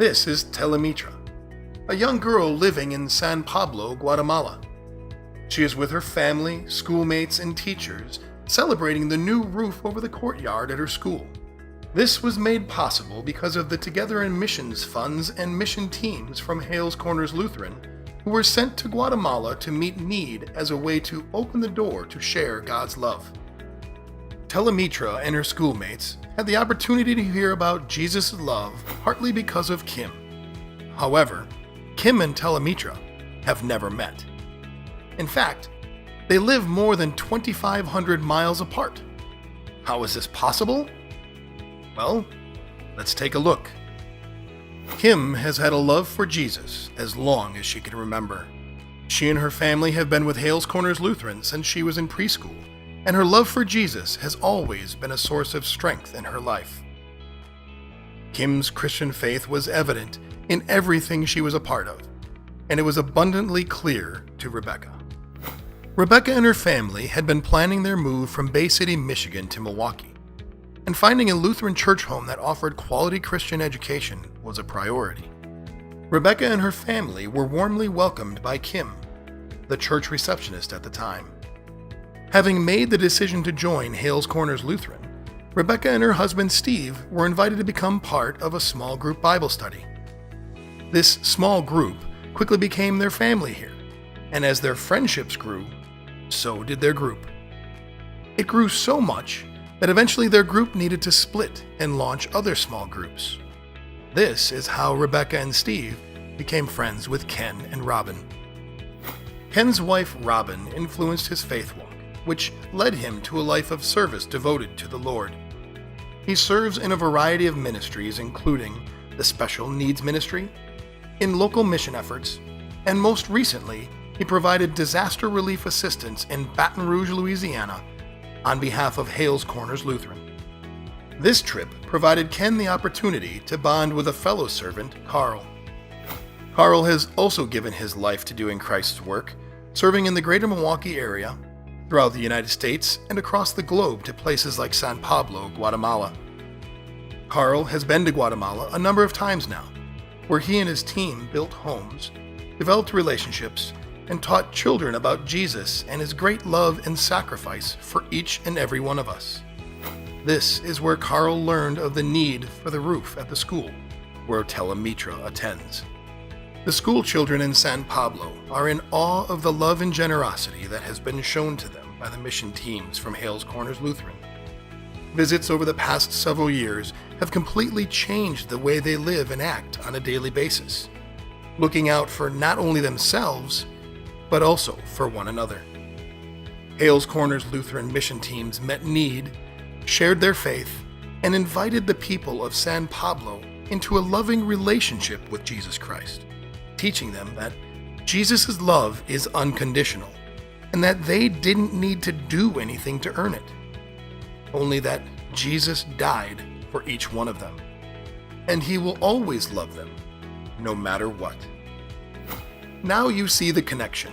This is Telemitra, a young girl living in San Pablo, Guatemala. She is with her family, schoolmates, and teachers celebrating the new roof over the courtyard at her school. This was made possible because of the Together in Missions funds and mission teams from Hales Corners Lutheran who were sent to Guatemala to meet need as a way to open the door to share God's love. Telemitra and her schoolmates had the opportunity to hear about Jesus' love partly because of Kim. However, Kim and Telemitra have never met. In fact, they live more than 2,500 miles apart. How is this possible? Well, let's take a look. Kim has had a love for Jesus as long as she can remember. She and her family have been with Hales Corners Lutheran since she was in preschool, and her love for Jesus has always been a source of strength in her life. Kim's Christian faith was evident in everything she was a part of, and it was abundantly clear to Rebecca. Rebecca and her family had been planning their move from Bay City, Michigan to Milwaukee, and finding a Lutheran church home that offered quality Christian education was a priority. Rebecca and her family were warmly welcomed by Kim, the church receptionist at the time. Having made the decision to join Hales Corners Lutheran, Rebecca and her husband Steve were invited to become part of a small group Bible study. This small group quickly became their family here, and as their friendships grew, so did their group. It grew so much that eventually their group needed to split and launch other small groups. This is how Rebecca and Steve became friends with Ken and Robin. Ken's wife Robin influenced his faith walk, which led him to a life of service devoted to the Lord. He serves in a variety of ministries, including the Special Needs Ministry, in local mission efforts, and most recently, he provided disaster relief assistance in Baton Rouge, Louisiana, on behalf of Hales Corners Lutheran. This trip provided Ken the opportunity to bond with a fellow servant, Carl. Carl has also given his life to doing Christ's work, serving in the greater Milwaukee area, throughout the United States, and across the globe to places like San Pablo, Guatemala. Carl has been to Guatemala a number of times now, where he and his team built homes, developed relationships, and taught children about Jesus and his great love and sacrifice for each and every one of us. This is where Carl learned of the need for the roof at the school, where Telemitra attends. The school children in San Pablo are in awe of the love and generosity that has been shown to them by the mission teams from Hales Corners Lutheran. Visits over the past several years have completely changed the way they live and act on a daily basis, looking out for not only themselves, but also for one another. Hales Corners Lutheran mission teams met need, shared their faith, and invited the people of San Pablo into a loving relationship with Jesus Christ, teaching them that Jesus' love is unconditional and that they didn't need to do anything to earn it, only that Jesus died for each one of them, and he will always love them, no matter what. Now you see the connection.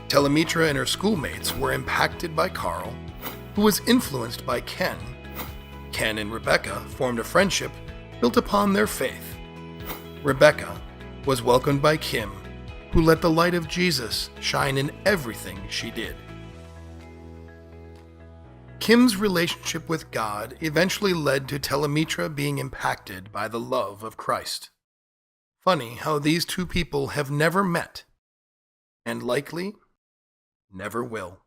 Telemitra and her schoolmates were impacted by Carl, who was influenced by Ken. Ken and Rebecca formed a friendship built upon their faith. Rebecca was welcomed by Kim, who let the light of Jesus shine in everything she did. Kim's relationship with God eventually led to Telemitra being impacted by the love of Christ. Funny how these two people have never met, and likely never will.